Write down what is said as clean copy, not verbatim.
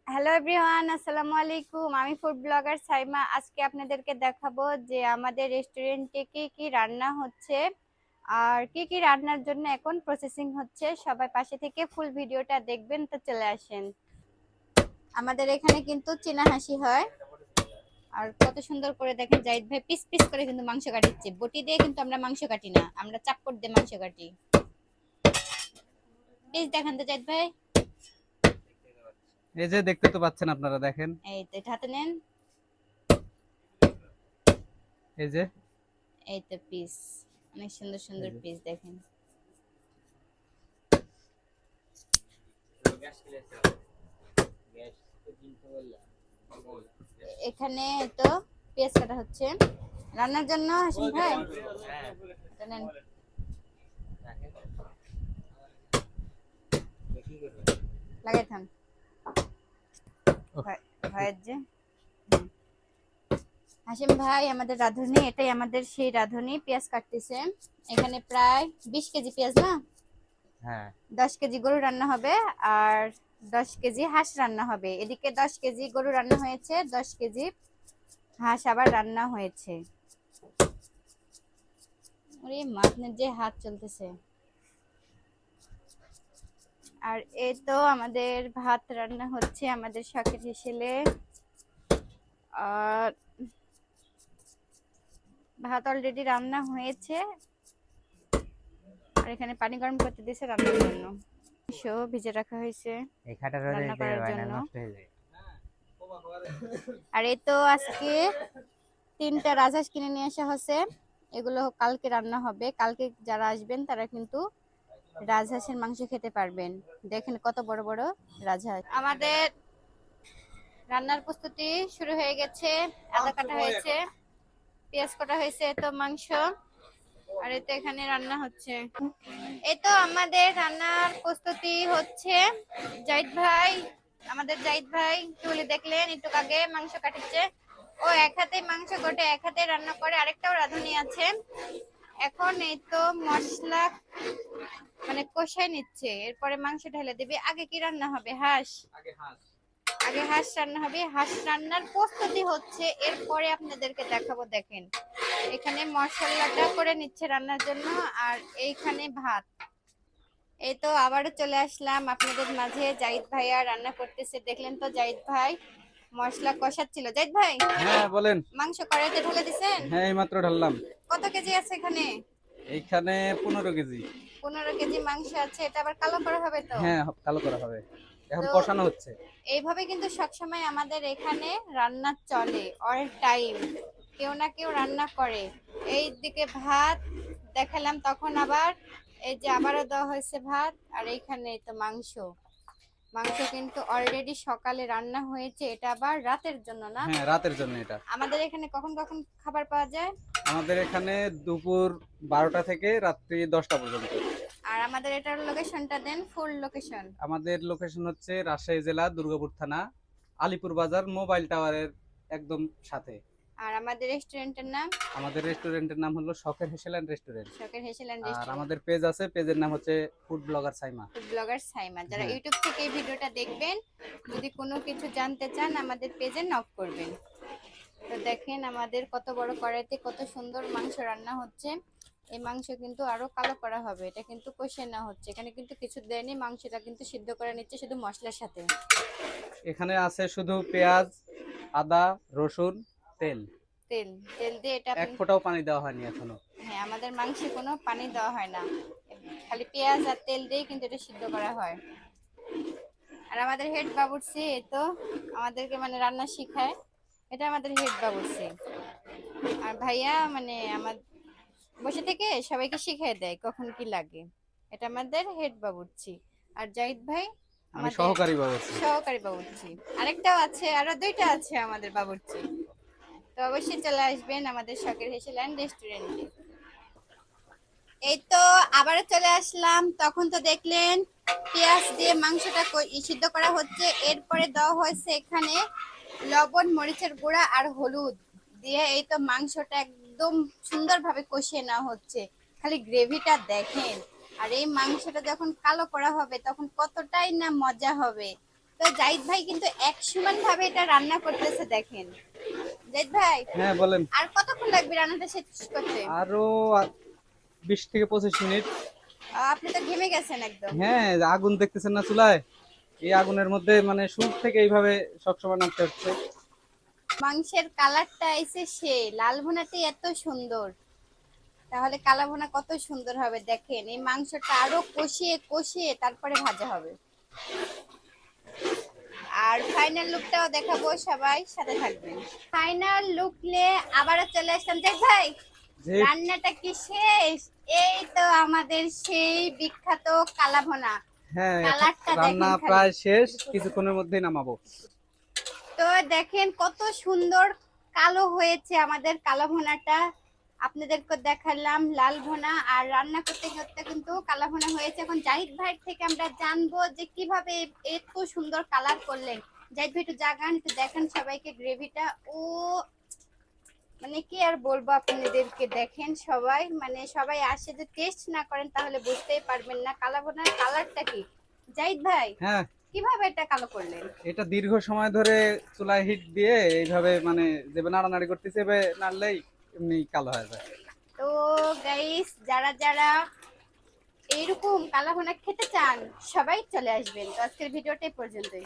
Hello everyone, আসসালামু আলাইকুম। আমি ফুড ব্লগার সাইমা। আজকে আপনাদেরকে দেখাবো যে আমাদের রেস্টুরেন্টে কি কি রান্না হচ্ছে আর কি কি রান্নার জন্য এখন প্রসেসিং হচ্ছে। সবাই পাশে থেকে ফুল ভিডিওটা দেখবেন। তো চলে আসেন। আমাদের এখানে কিন্তু চীনা হাসি হয়। আর কত সুন্দর করে দেখেন জাহিদ ভাই পিস পিস করে কিন্তু মাংস কাটিচ্ছে। বটি দিয়ে কিন্তু আমরা মাংস কাটি না, আমরা চাপড় দিয়ে মাংস কাটি। পিস দেখান তো জাহিদ ভাই। এই যে দেখতে তো পাচ্ছেন আপনারা, দেখেন এই তো এটা হাতে নেন। এই যে এই তো পিস, অনেক সুন্দর সুন্দর পিস দেখেন। এখানে তো পেঁয়াজ কাটা হচ্ছে রান্নার জন্য। হাসিম ভাই এটা নেন। লাগাই থাম ভাইয়ের যে হাসিম ভাই আমাদের রাঁধুনি, এটাই আমাদের সেই রাঁধুনি। পেঁয়াজ কাটতেছে এখানে প্রায় 20 কেজি পেঁয়াজ না, হ্যাঁ 10 কেজি গরু রান্না হবে আর 10 কেজি হাঁস রান্না হবে। এদিকে 10 কেজি গরু রান্না হয়েছে, 10 কেজি হাঁস আবার রান্না হয়েছে। ওরে মাথনের যে হাত চলতেছে। আর এই তো আমাদের ভাত রান্না হচ্ছে আমাদের শখের হিসেলে। আর ভাত অলরেডি রান্না হয়েছে আর এখানে পানি গরম করতে দিয়েছে রান্নার জন্য। ভিজে রাখা হয়েছে এই খাটা রোদে রান্না দিতে করার হয় না, জন্য। নষ্ট হয়ে যায়। আর এই তো আজকে 3টা রাজহাঁস কিনে নিয়ে আসা হচ্ছে। এগুলো কালকে রান্না হবে। কালকে যারা আসবেন তারা কিন্তু রাজহাঁসের মাংস খেতে পারবেন। দেখেন কত বড় বড় রাজহাঁস। আমাদের রান্নার প্রস্তুতি শুরু হয়ে গেছে। আদা কাটা হয়েছে, পেঁয়াজ কাটা হয়েছে, তো মাংস। আর এই তো এখানে রান্না হচ্ছে। এই তো আমাদের রান্নার প্রস্তুতি হচ্ছে। জাহিদ ভাই, আমাদের জাহিদ ভাই কি বলে দেখলেন একটু আগে মাংস কাটছে। ও এক হাতে মাংস কাটে, এক হাতে রান্না করে। আরেকটাও রাঁধুনি আছে। এখন এই তো মশলা মানে কষাই নিচ্ছে, এরপরে মাংস ঢেলে দিবে। আগে কি রান্না হবে? হাঁস। আগে হাঁস রান্না হবে, হাঁস রান্নার প্রস্তুতি হচ্ছে, এরপরে আপনাদেরকে দেখাবো। দেখেন এখানে মশলাটা করে নিচ্ছে রান্নার জন্য। আর এইখানে ভাত। এই তো আবারও চলে আসলাম আপনাদের মাঝে। জাহিদ ভাইয়া রান্না করতেছে, দেখলেন তো জাহিদ ভাই মশলা কষাচ্ছিল। জাহিদ ভাই হ্যাঁ বলেন। মাংস কড়াইতে ঢেলে দিছেন? হ্যাঁ এইমাত্র ঢাললাম। কত কেজি আছে এখানে? এইখানে 15 কেজি। 15 কেজি মাংস আছে। এটা আবার কালো করা হবে তো? হ্যাঁ কালো করা হবে, এখন তো কষানো হচ্ছে। এইভাবে কিন্তু সবসময় আমাদের এখানে রান্না চলে, অল টাইম কেউ না কেউ রান্না করে। এই দিকে ভাত দেখালাম, তখন আবার এই যে আবারও দেওয়া হয়েছে ভাত। আর এইখানে তো মাংস। মাংস কিন্তু অলরেডি সকালে রান্না হয়েছে, এটা আবার রাতের জন্য না। হ্যাঁ রাতের জন্য এটা। আমাদের এখানে কখন কখন খাবার পাওয়া যায়? আমাদের এখানে দুপুর 12টা থেকে রাত্রি 10টা পর্যন্ত। আর আমাদের এটার লোকেশনটা দেন, ফুল লোকেশন। আমাদের লোকেশন হচ্ছে রাজশাহী জেলা দুর্গাপুর থানা, আলিপুর বাজার মোবাইল টাওয়ারের একদম সাথে। আর আমাদের রেস্টুরেন্টের নাম? আমাদের রেস্টুরেন্টের নাম হলো শখের হেসেল্যান্ড রেস্টুরেন্ট। শখের হেসেল্যান্ড আর রেস্টুরেন্ট। আমাদের পেজ আছে, পেজের নাম হচ্ছে food blogger Saima. Food blogger Saima. যারা হ্যাঁ ইউটিউব থেকে এই ভিডিওটা দেখবেন, যদি কোনো কিছু জানতে চান আমাদের পেজে নক করবেন। তো দেখেন আমাদের কত বড় কড়াইতে কত সুন্দর মাংস রান্না হচ্ছে। এই মাংস কিন্তু আরো কালো করা হবে, এটা কিন্তু কষে না হচ্ছে। এখানে কিন্তু কিছু দেয়নি, মাংসটা কিন্তু সিদ্ধ করে নিচ্ছে শুধু মশলার সাথে। এখানে আছে শুধু পেঁয়াজ, আদা, রসুন, তেল। তেল, তেল দিয়ে এটা এক আপনি। ফোঁটাও পানি দেওয়া হয়নি এখনো। হ্যাঁ, আমাদের মাংসে কোনো পানি দেওয়া হয় না, খালি পেঁয়াজ আর তেল দিয়েই কিন্তু এটা সিদ্ধ করা হয়। আর আমাদের হেড বাবুর্চি এই তো আমাদেরকে মানে রান্না শিখায়। এটা আমাদের হেড বাবুর্চি। আর ভাইয়া মানে আমার বসে থেকে সবাইকে শিখিয়ে দেয় কখন কি লাগে। এটা আমাদের হেড বাবুর্চি। আর জাহিদ ভাই আমি আমাদের সহকারী বাবুর্চি। সহকারী বাবুর্চি। আরেকটাও আছে, আরো 2টা আছে আমাদের বাবুর্চি। তো অবশ্যই চলে আসবেন আমাদের শখের হেসেল্যান্ড রেস্টুরেন্টে। এই তো আবারও চলে আসলাম। তখন তো দেখলেন পেঁয়াজ দিয়ে মাংসটা সিদ্ধ করা হচ্ছে, এরপরে দেওয়া হয়েছে এখানে লবণ, মরিচের গুঁড়া আর হলুদ দিয়ে। এই তো মাংসটা একদম সুন্দরভাবে কষিয়ে নেওয়া হচ্ছে। খালি গ্রেভিটা দেখেন। আর এই মাংসটা যখন কালো করা হবে তখন কতটাই না মজা হবে। তো জাহিদ ভাই কিন্তু এক সমান ভাবে এটা রান্না করতেছে দেখেন। জাহিদ ভাই, হ্যাঁ বলেন। আর কতক্ষণ লাগবে রান্নাটা শেষ করতে? আরো 20 থেকে 25 মিনিট। আপনি তো ঘেমে গেছেন একদম। হ্যাঁ, আগুন দেখতেছেন না চুলায়? এই আগুনের মধ্যে মানে শুরু থেকে এইভাবে সবসময় নাড়তে হচ্ছে। মাংসের কালারটা এসে সে লাল ভুনাতে এত সুন্দর, তাহলে কালা ভুনা কত সুন্দর হবে দেখেন। এই মাংসটা আরো কষিয়ে কষিয়ে তারপরে ভাজা হবে। আর ফাইনাল লুকটাও দেখাবো, সবাই সাথে থাকবেন। ফাইনাল লুকলে আবারও চলে আসলাম। দেখ ভাই, যে রান্নাটা কি শেষ? এই তো আমাদের সেই বিখ্যাত কালা ভুনা। হ্যাঁ, কালারটা রান্না দেখেন খালি। প্রায় শেষ, কিছুক্ষণের মধ্যেই নামাবো। তো দেখেন কত সুন্দর কালো হয়েছে আমাদের কালো ভুনাটা। আপনাদেরকে দেখালাম লাল ভুনা, আর রান্না করতে করতে কিন্তু কালা ভুনা হয়েছে। এখন জাহিদ ভাইয়ের থেকে আমরা জানবো যে কিভাবে এত সুন্দর কালার করলেন। জাহিদ ভাই একটু জাগান, একটু দেখান সবাইকে গ্রেভিটা। ও মানে কি আর বলবো আপনাদেরকে, দেখেন সবাই, মানে সবাই আসে যে টেস্ট না করেন তাহলে বুঝতেই পারবেন না কালা ভুনার কালারটা কি। জাহিদ ভাই, হ্যাঁ, কিভাবে এটা কালো করলেন? এটা দীর্ঘ সময় ধরে চুলায় হিট দিয়ে এইভাবে মানে যেভাবে নাড়ানাড়ি করতেছে, এভাবে নাড়লেই এমনি কালো হয়ে যায়। তো গাইস, যারা যারা এইরকম কালা ভুনা খেতে চান সবাই চলে আসবেন। তো আজকের ভিডিওটা এই পর্যন্তই।